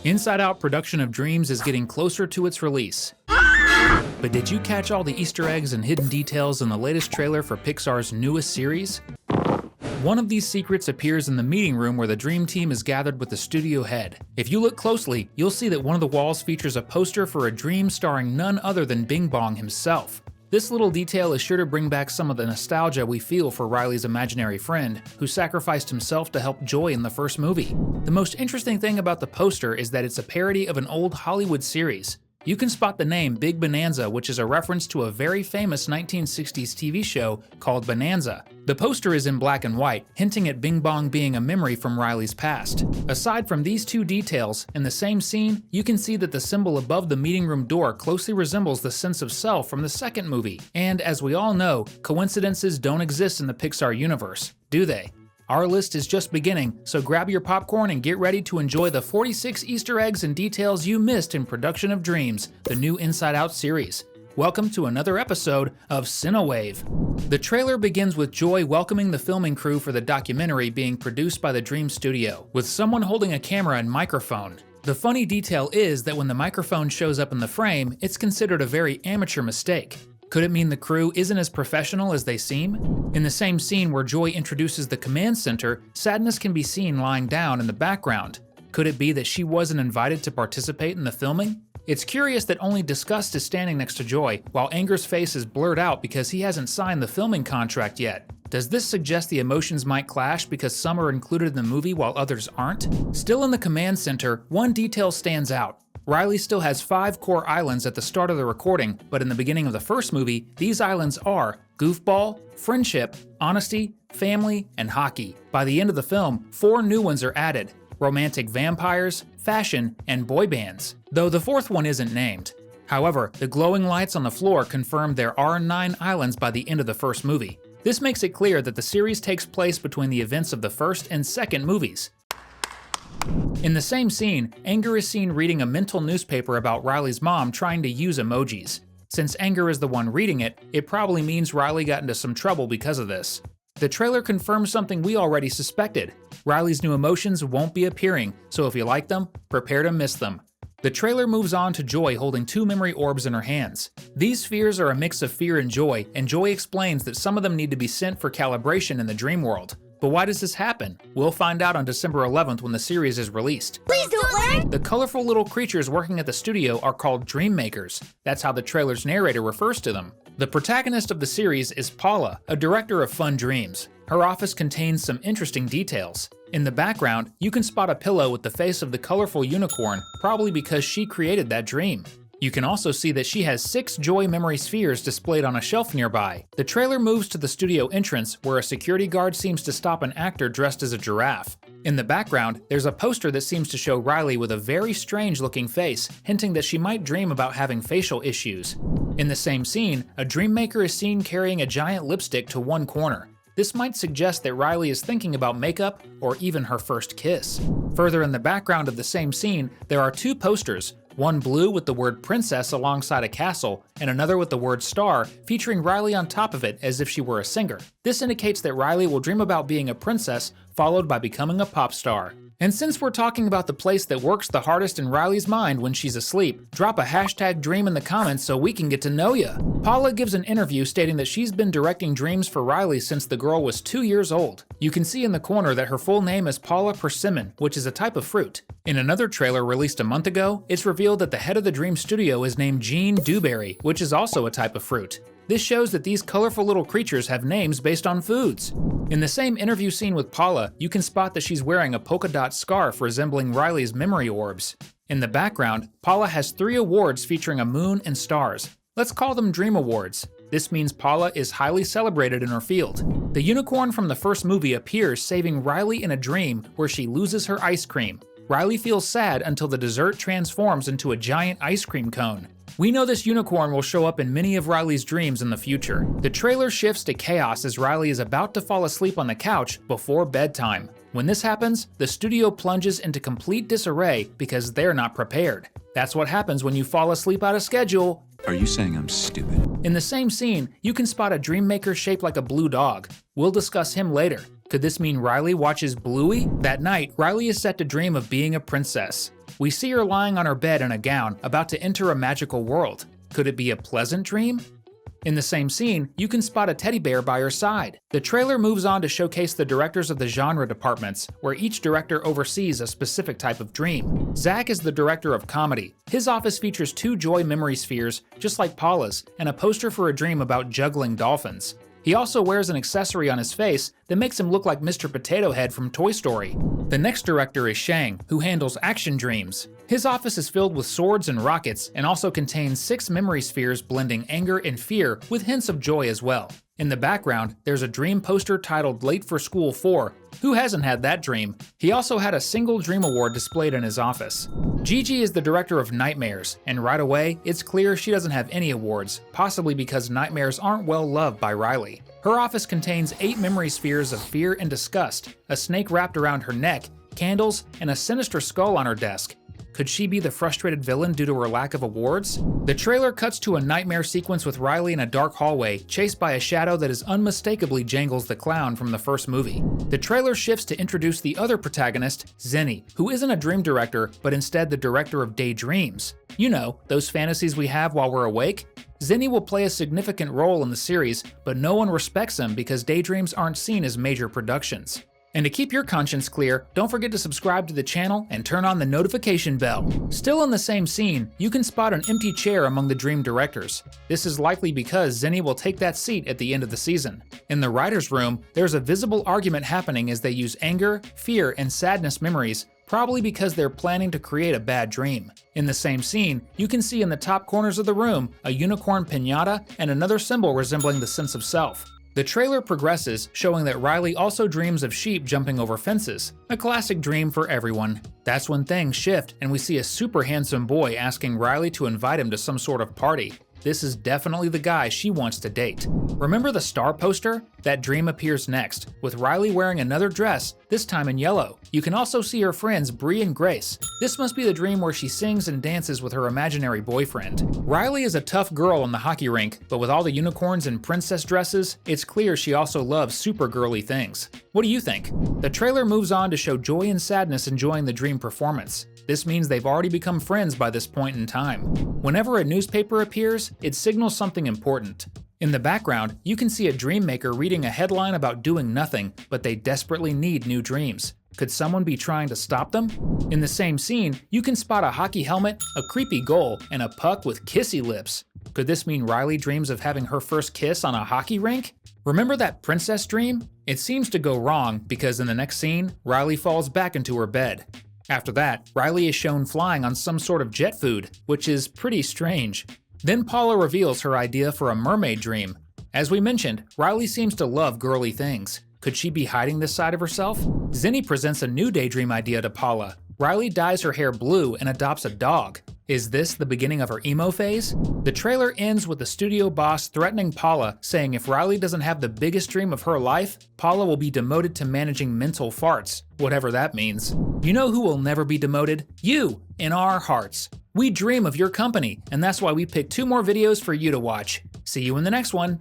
Inside Out production of Dreams is getting closer to its release. But did you catch all the Easter eggs and hidden details in the latest trailer for Pixar's newest series? One of these secrets appears in the meeting room where the Dream Team is gathered with the studio head. If you look closely, you'll see that one of the walls features a poster for a dream starring none other than Bing Bong himself. This little detail is sure to bring back some of the nostalgia we feel for Riley's imaginary friend, who sacrificed himself to help Joy in the first movie. The most interesting thing about the poster is that it's a parody of an old Hollywood series. You can spot the name Big Bonanza, which is a reference to a very famous 1960s TV show called Bonanza. The poster is in black and white, hinting at Bing Bong being a memory from Riley's past. Aside from these two details, in the same scene, you can see that the symbol above the meeting room door closely resembles the sense of self from the second movie. And as we all know, coincidences don't exist in the Pixar universe, do they? Our list is just beginning, so grab your popcorn and get ready to enjoy the 46 Easter eggs and details you missed in production of Dreams, the new Inside Out series. Welcome to another episode of Cinewave. The trailer begins with Joy welcoming the filming crew for the documentary being produced by the Dream Studio, with someone holding a camera and microphone. The funny detail is that when the microphone shows up in the frame, it's considered a very amateur mistake. Could it mean the crew isn't as professional as they seem? In the same scene where Joy introduces the command center, Sadness can be seen lying down in the background. Could it be that she wasn't invited to participate in the filming? It's curious that only Disgust is standing next to Joy, while Anger's face is blurred out because he hasn't signed the filming contract yet. Does this suggest the emotions might clash because some are included in the movie while others aren't? Still in the command center, one detail stands out. Riley still has 5 core islands at the start of the recording, but in the beginning of the first movie, these islands are Goofball, Friendship, Honesty, Family, and Hockey. By the end of the film, 4 new ones are added: Romantic Vampires, Fashion, and Boy Bands, though the 4th one isn't named. However, the glowing lights on the floor confirm there are 9 islands by the end of the first movie. This makes it clear that the series takes place between the events of the first and second movies. In the same scene, Anger is seen reading a mental newspaper about Riley's mom trying to use emojis. Since Anger is the one reading it, it probably means Riley got into some trouble because of this. The trailer confirms something we already suspected. Riley's new emotions won't be appearing, so if you like them, prepare to miss them. The trailer moves on to Joy holding 2 memory orbs in her hands. These spheres are a mix of fear and Joy explains that some of them need to be sent for calibration in the dream world. But why does this happen? We'll find out on December 11th when the series is released. Please don't learn! The colorful little creatures working at the studio are called Dreammakers. That's how the trailer's narrator refers to them. The protagonist of the series is Paula, a director of fun dreams. Her office contains some interesting details. In the background, you can spot a pillow with the face of the colorful unicorn, probably because she created that dream. You can also see that she has 6 Joy memory spheres displayed on a shelf nearby. The trailer moves to the studio entrance, where a security guard seems to stop an actor dressed as a giraffe. In the background, there's a poster that seems to show Riley with a very strange looking face, hinting that she might dream about having facial issues. In the same scene, a Dreammaker is seen carrying a giant lipstick to one corner. This might suggest that Riley is thinking about makeup or even her first kiss. Further in the background of the same scene, there are 2 posters. One blue with the word princess alongside a castle, and another with the word star, featuring Riley on top of it as if she were a singer. This indicates that Riley will dream about being a princess, followed by becoming a pop star. And since we're talking about the place that works the hardest in Riley's mind when she's asleep, drop a hashtag dream in the comments so we can get to know ya. Paula gives an interview stating that she's been directing dreams for Riley since the girl was 2 years old. You can see in the corner that her full name is Paula Persimmon, which is a type of fruit. In another trailer released a month ago, it's revealed that the head of the Dream Studio is named Jean Dewberry, which is also a type of fruit. This shows that these colorful little creatures have names based on foods. In the same interview scene with Paula, you can spot that she's wearing a polka dot scarf resembling Riley's memory orbs. In the background, Paula has 3 awards featuring a moon and stars. Let's call them Dream Awards. This means Paula is highly celebrated in her field. The unicorn from the first movie appears saving Riley in a dream where she loses her ice cream. Riley feels sad until the dessert transforms into a giant ice cream cone. We know this unicorn will show up in many of Riley's dreams in the future. The trailer shifts to chaos as Riley is about to fall asleep on the couch before bedtime. When this happens, the studio plunges into complete disarray because they're not prepared. That's what happens when you fall asleep out of schedule. Are you saying I'm stupid? In the same scene, you can spot a Dreammaker shaped like a blue dog. We'll discuss him later. Could this mean Riley watches Bluey? That night, Riley is set to dream of being a princess. We see her lying on her bed in a gown, about to enter a magical world. Could it be a pleasant dream? In the same scene, you can spot a teddy bear by her side. The trailer moves on to showcase the directors of the genre departments, where each director oversees a specific type of dream. Zach is the director of comedy. His office features 2 joy memory spheres, just like Paula's, and a poster for a dream about juggling dolphins. He also wears an accessory on his face that makes him look like Mr. Potato Head from Toy Story. The next director is Shang, who handles action dreams. His office is filled with swords and rockets and also contains 6 memory spheres blending anger and fear with hints of joy as well. In the background, there's a dream poster titled Late for School 4. Who hasn't had that dream? He also had a single dream award displayed in his office. Gigi is the director of Nightmares, and right away, it's clear she doesn't have any awards, possibly because Nightmares aren't well loved by Riley. Her office contains 8 memory spheres of fear and disgust, a snake wrapped around her neck, candles, and a sinister skull on her desk. Could she be the frustrated villain due to her lack of awards? The trailer cuts to a nightmare sequence with Riley in a dark hallway, chased by a shadow that is unmistakably Jangles the Clown from the first movie. The trailer shifts to introduce the other protagonist, Zenny, who isn't a dream director, but instead the director of daydreams. You know, those fantasies we have while we're awake? Zenny will play a significant role in the series, but no one respects him because daydreams aren't seen as major productions. And to keep your conscience clear, don't forget to subscribe to the channel and turn on the notification bell. Still in the same scene, you can spot an empty chair among the dream directors. This is likely because Zenny will take that seat at the end of the season. In the writer's room, there's a visible argument happening as they use anger, fear, and sadness memories, probably because they're planning to create a bad dream. In the same scene, you can see in the top corners of the room a unicorn piñata and another symbol resembling the sense of self. The trailer progresses, showing that Riley also dreams of sheep jumping over fences, a classic dream for everyone. That's when things shift and we see a super handsome boy asking Riley to invite him to some sort of party. This is definitely the guy she wants to date. Remember the star poster? That dream appears next, with Riley wearing another dress, this time in yellow. You can also see her friends Bree and Grace. This must be the dream where she sings and dances with her imaginary boyfriend. Riley is a tough girl on the hockey rink, but with all the unicorns and princess dresses, it's clear she also loves super girly things. What do you think? The trailer moves on to show Joy and Sadness enjoying the dream performance. This means they've already become friends by this point in time. Whenever a newspaper appears, it signals something important. In the background, you can see a dream maker reading a headline about doing nothing, but they desperately need new dreams. Could someone be trying to stop them? In the same scene, you can spot a hockey helmet, a creepy goal, and a puck with kissy lips. Could this mean Riley dreams of having her first kiss on a hockey rink? Remember that princess dream? It seems to go wrong because in the next scene, Riley falls back into her bed. After that, Riley is shown flying on some sort of jet food, which is pretty strange. Then Paula reveals her idea for a mermaid dream. As we mentioned, Riley seems to love girly things. Could she be hiding this side of herself? Zenny presents a new daydream idea to Paula. Riley dyes her hair blue and adopts a dog. Is this the beginning of her emo phase? The trailer ends with the studio boss threatening Paula, saying if Riley doesn't have the biggest dream of her life, Paula will be demoted to managing mental farts, whatever that means. You know who will never be demoted? You, in our hearts. We dream of your company, and that's why we picked 2 more videos for you to watch. See you in the next one.